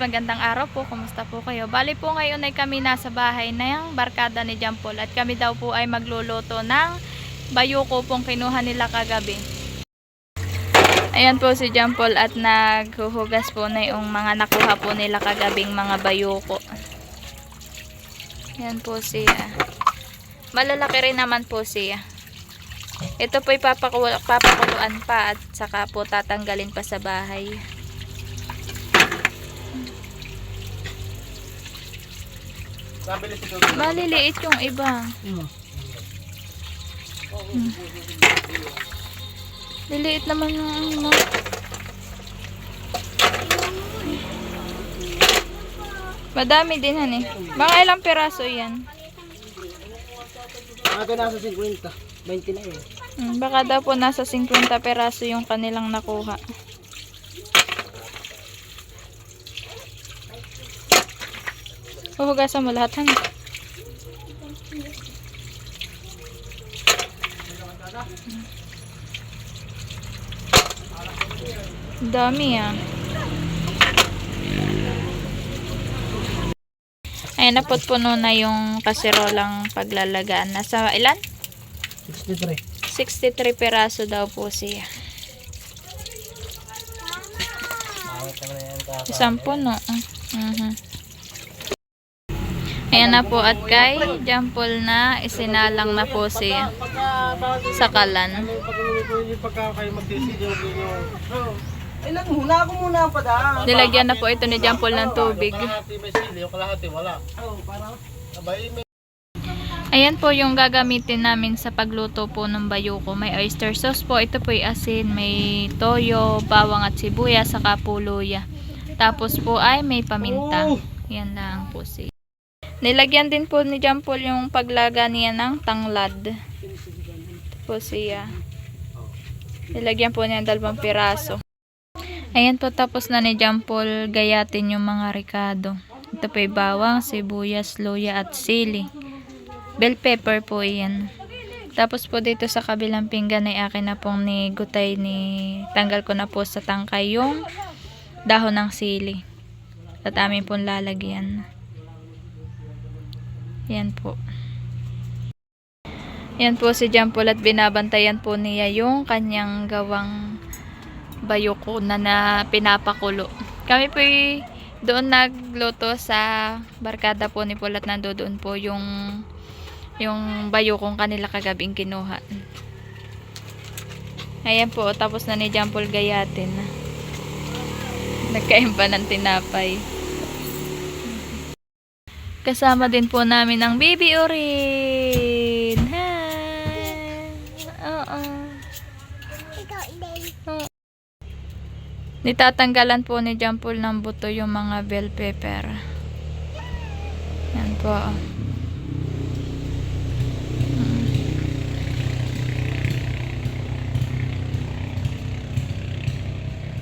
magandang araw po. Kumusta po kayo? Bali po ngayon ay kami nasa bahay ng barkada ni John Paul at kami daw po ay magluluto ng bayuko pong kinuha nila kagabi. Ayan po si John Paul at naghuhugas po na yung mga nakuha po nila kagabing mga bayuko. Ayan po siya. Malalaki rin naman po siya. Ito po ay papakuluan pa at saka po tatanggalin pa sa bahay. Maliliit yung iba. Liliit naman yung ano. Madami din han eh. Mga ilang peraso yan? Baka nasa 50. 20 na yun. Baka daw po nasa 50 peraso yung kanilang nakuha. Huhugasan mo lahat han. Dami ah. Ayan, naputpuno na yung kaserolang paglalagaan. Nasa ilan? 63. 63 peraso daw po siya. Isang puno. Ayan na po at kay John Paul na isinalang na po siya sa kalan. Ilan muna ako muna ang padaan. Nilagyan na po ito ni John Paul ng tubig. Ayan po yung gagamitin namin sa pagluto po ng bayuko. May oyster sauce po. Ito po ay asin, may toyo, bawang at sibuyas, saka po luya. Tapos po ay may paminta. Yan lang po siya. Nilagyan din po ni John Paul yung paglaga niya ng tanglad. Ito po siya. Nilagyan po niya 2 piraso. Ayan po, tapos na ni John Paul gayatin yung mga ricado. Ito po ay bawang, sibuyas, luya at sili. Bell pepper po yan. Tapos po dito sa kabilang pinggan ay akin na pong ni gutay ni tanggal ko na po sa tangkay yung dahon ng sili. At amin pong lalagyan. Yan po. Yan po si John Paul at binabantayan po niya yung kanyang gawang bayuko na pinapakulo. Kami po doon nagluto sa barkada po ni Paul at nandoon po yung bayukong kanila kagabing kinuha. Ayan po, tapos na ni John Paul gayatin. Nagkain pa ng tinapay. Kasama din po namin ang baby Orin. Hi! Oo. Nitatanggalan po ni John Paul ng buto yung mga bell pepper. Yan po.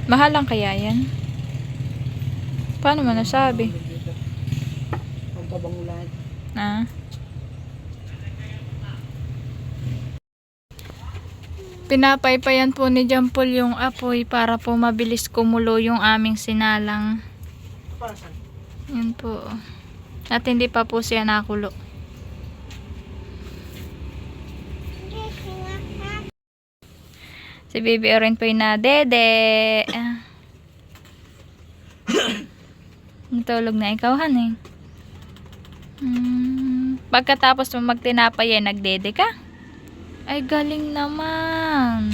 Mahal lang kaya yan? Paano mo nasabi? Ang pabangulan. Ah. Pinapaypayan po ni John Paul yung apoy para po mabilis kumulo yung aming sinalang. Yan po. At hindi pa po siya nakulo. Si baby Oren po yung nadede. Natulog na ikaw, han eh. Pagkatapos mo magtinapay nagdede ka? Ay, galing naman.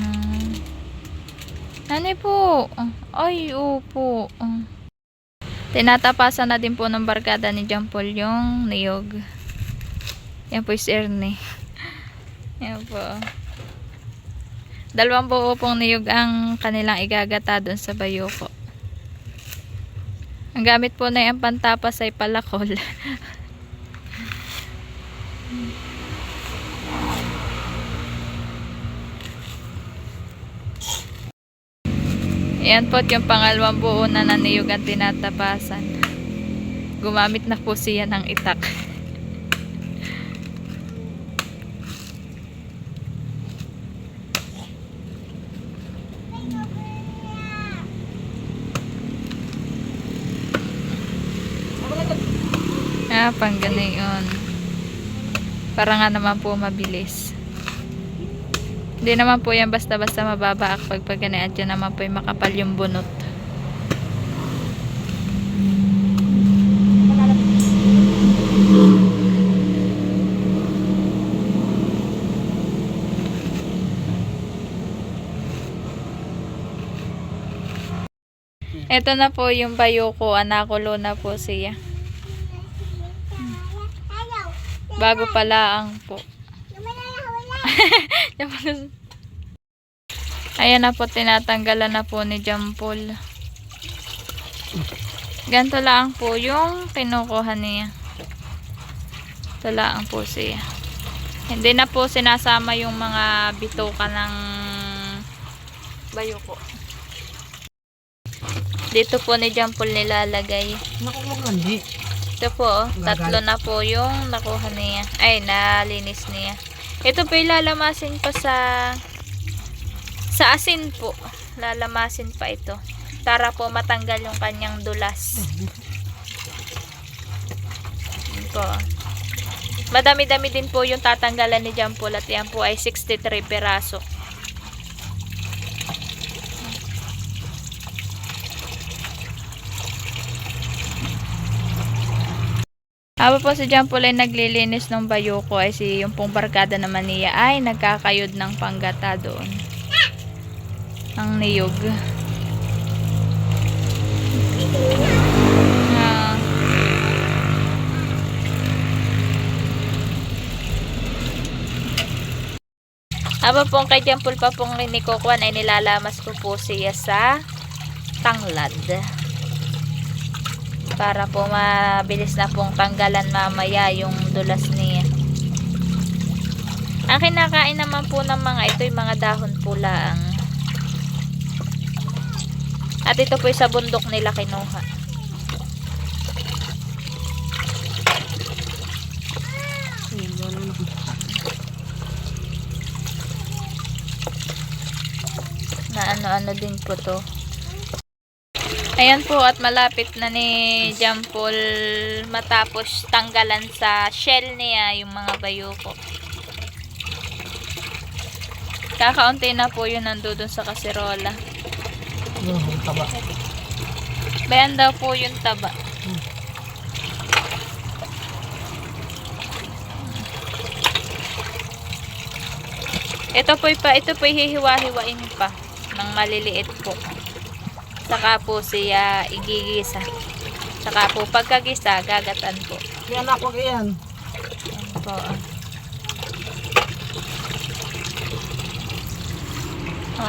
Ano po? Ay, opo. Tinatapasan na din po ng barkada ni John Paul yung niyog. Yan po si Ernie. Yan po. 2 buo pong niyog ang kanilang igagata doon sa bayuko. Ang gamit po na yung pantapas ay palakol. Ayan po yung pangalawang buo na naniyog ang tinatapasan. Gumamit na po siya ng itak. Ah, pang ganayon. Para nga naman po mabilis. Hindi naman po yan basta-basta mababaak pag ganyan. Diyan naman po yung makapal yung bunot. Ito na po yung bayuko. Nakulo na po siya. Bago palaang po. Ayan na po, tinatanggalan na po ni Jampol. Ganito lang po yung kinukuha niya. Ito lang po siya. Hindi na po sinasama yung mga bituka ng bayuko. Dito po ni Jampol nilalagay. Hindi. Ito po, tatlo na po yung nakuha niya. Ay, nalinis niya. Ito po ilalamasin pa sa asin po. Lalamasin pa ito. Para po matanggal yung kanyang dulas. Yan po. Madami-dami din po yung tatanggalan ni Jampol at yan po ay 63 peraso. Habang po si Jampol ay naglilinis ng bayuko, ay yung pong barkada naman niya ay nagkakayod ng panggata doon. Ang niyog. Habang pong kay Jampol pa pong nikukuhan ay nilalamas ko po siya sa tanglad. Para po mabilis na pong tanggalan mamaya yung dulas niya. Ang kinakain naman po ng mga ito yung mga dahon pula. At ito po sa bundok nila kinuha. Na ano-ano din po to. Ayan po, at malapit na ni Jampol matapos tanggalan sa shell niya yung mga bayuko. Kakaunti na po yun nandun sa kaserola. Taba. Bayan daw po yung taba. Ito po hihiwa-hiwain pa ng maliliit po. Saka po siya igigisa. Saka po pagkagisa, gagatan po. Yan ako yan. Ayan po.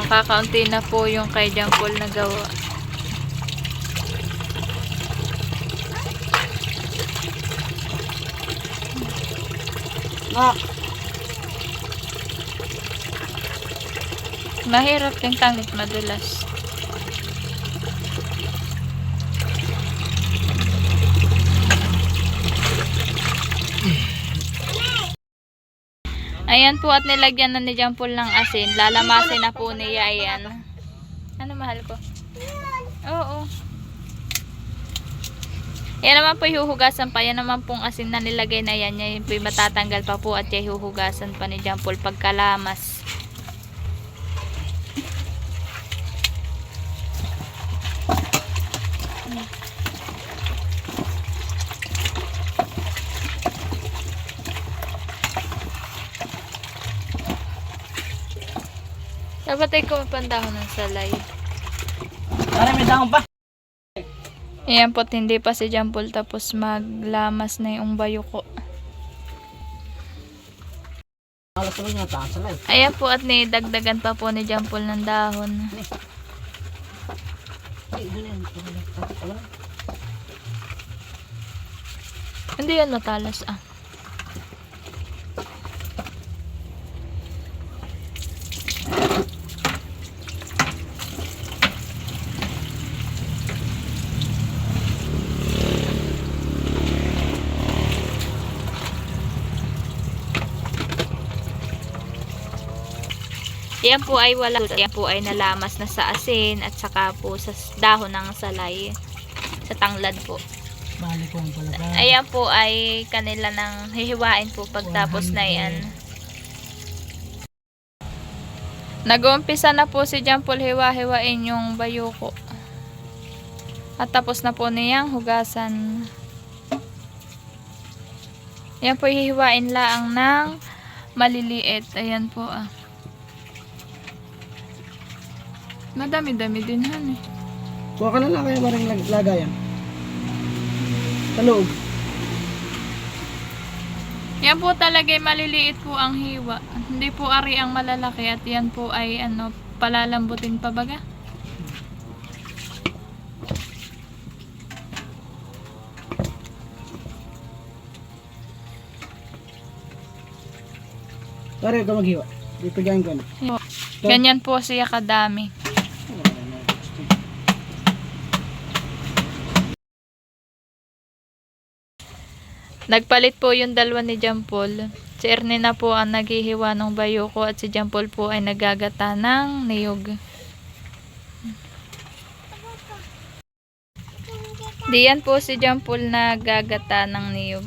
Kakaunti na po yung kay Jampol na gawa. Mahirap yung tanglit, madulas. Ayan po, at nilagyan na ni Jampol ng asin. Lalamasin na po niya. Ayan. Ano mahal ko? Oo. Yan naman po hihuhugasan pa. Yan naman pong asin na nilagay na yan. Yan po matatanggal pa po at yan hihuhugasan pa ni Jampol pagkalamas. Dapat ay kumapandahon ng salay. Para may dahon pa. Ayan po, hindi pa si Jampol tapos maglamas na yung bayuko. Alas naman yung taas na. Ayan po, at dagdagan pa po ni Jampol ng dahon. Hindi yan matalas ah. Yan po ay wala. Yan po ay nalamas na sa asin at saka po sa dahon ng salay. Sa tanglad po. Bali ko ang palabas. Ayan po ay kanila nang hihiwain po pagtapos na yan. Nag-uumpisa na po si John Paul hiwa-hiwain yung bayuko. At tapos na po niyang hugasan. Ayan po hihiwain laang ng maliliit. Ayan po ah. Madami-dami din han eh. Kuha ka na lang kayo maring lagayan. Sa loob. Yan po talaga maliliit po ang hiwa. Hindi po ari ang malalaki at yan po ay palalambutin pa baga. Pare ka maghiwa. Ipigayin ko na. Ganyan po siya kadami. Nagpalit po yung dalawa ni John Paul. Si Ernie na po ang naghihiwa ng bayuko at si John Paul po ay nagagata ng niyog. Diyan po si John Paul nagagata ng niyog.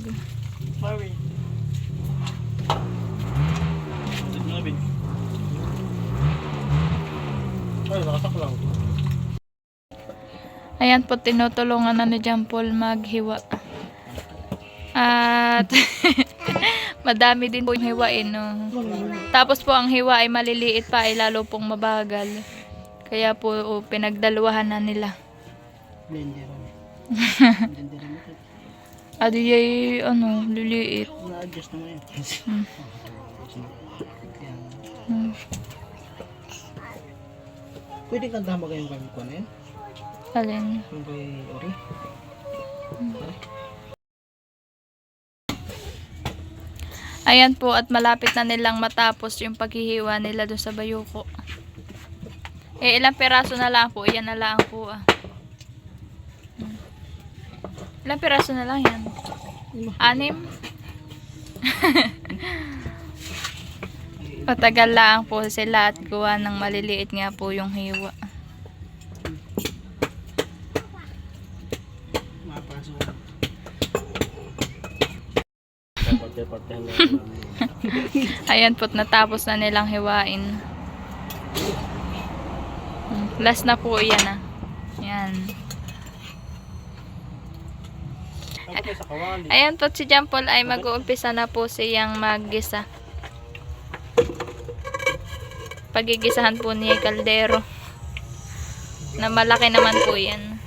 Ayan po, tinutulungan na ni John Paul maghiwa. At madami din po yung hiwain, no? Tapos po ang hiwa ay maliliit pa ay lalo pong mabagal. Kaya po pinagdalawahan na nila. Blender. Adi ay liliit. Na-adjust naman yun. Pwede kantahan ba kayong kami ko na yun? Alin? Yung kay Ori? Ayan po at malapit na nilang matapos yung paghihiwa nila doon sa bayuko. Ilang peraso na lang po. Iyan na lang po ah. Ilang peraso na lang yan? 6? Patagal lang po sila at gawa ng maliliit nga po yung hiwa. Ayan po't natapos na nilang hiwain. Last na po yan ah. Yan. Ayan po't si John Paul ay mag-uumpisa na po siyang maggisa. Pagigisahan po niya kaldero. Na malaki naman po yan.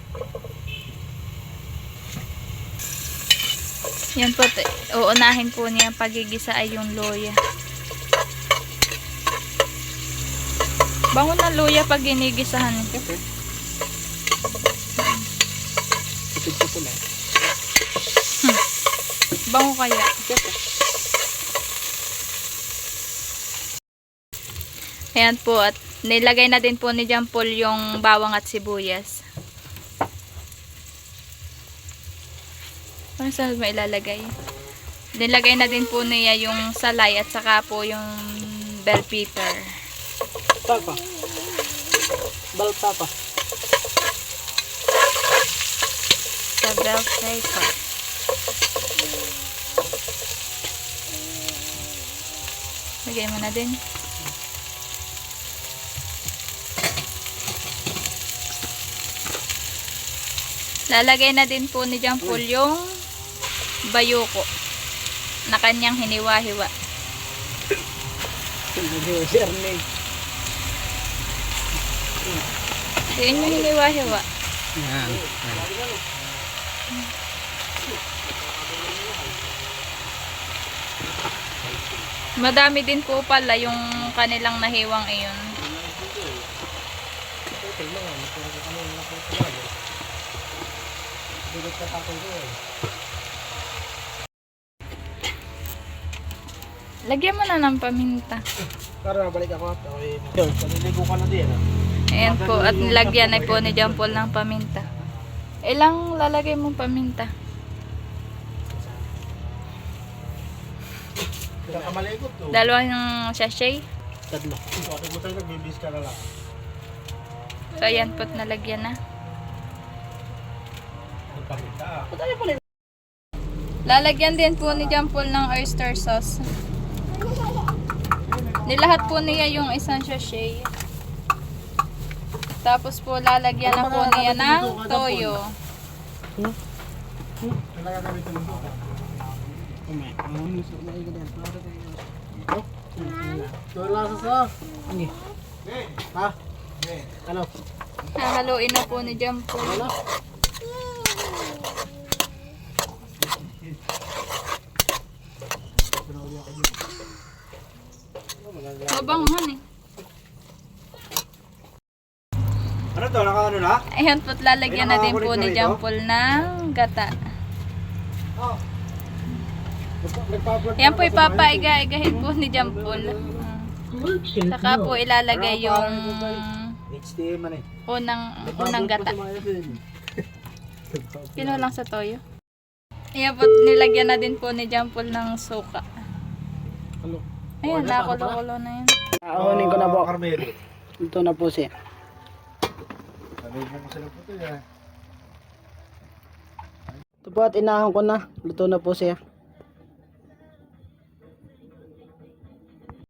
Yan po, uunahin po niya pagigisa ay yung luya. Bango na luya pag ginigisahan. Tipid ko pula. Bango kaya. Ayan po, at nilagay na din po ni John Paul yung bawang at sibuyas. Ano saan may ilalagay? Nilagay na din po niya yung salay at saka po yung bell pepper. Tapa. Bal tapa. Sa bell pepper. Lagay mo na din. Lalagay na din po ni John Paul yung bayuko na kanyang hiniwa-hiwa. Si Ernie. Yun yung hiniwa-hiwa. Yan. Madami din po pala yung kanilang nahiwang iyon. Lagyan mo na ng paminta. Para balik ako at okay. Yun, paliligo ka na din. Ayan po, at lagyan ay po ni John Paul ng paminta. Ilang lalagay mong paminta? Ilang kamaligot to? Dalawang sachet. Tatlo. Bakit mo talaga bibis ka na lang? So ayan po't nalagyan na. Ang paminta. Ba't ayaw pala Lalagyan din po ni Jampol ng oyster sauce. Nilahat po niya yung isang sachet. Tapos po lalagyan na po niya ng toyo. Ha? Ano? Hahaluin na po ni Jampol. Mabangan eh. Ano to? Naka ano na? Ayun po't lalagyan na din po ni Jampol ng gata. Yan po ipapaiga-igahin po ni Jampol. Saka po ilalagay yung unang gata. Lang sa toyo. Ayan po, nilagyan na din po ni Jampol ng suka. Ayan, nakulo-kulo na yan. Ahonin ko na po. Ito na po siya. Ito po at inahon ko na. Luto na po siya.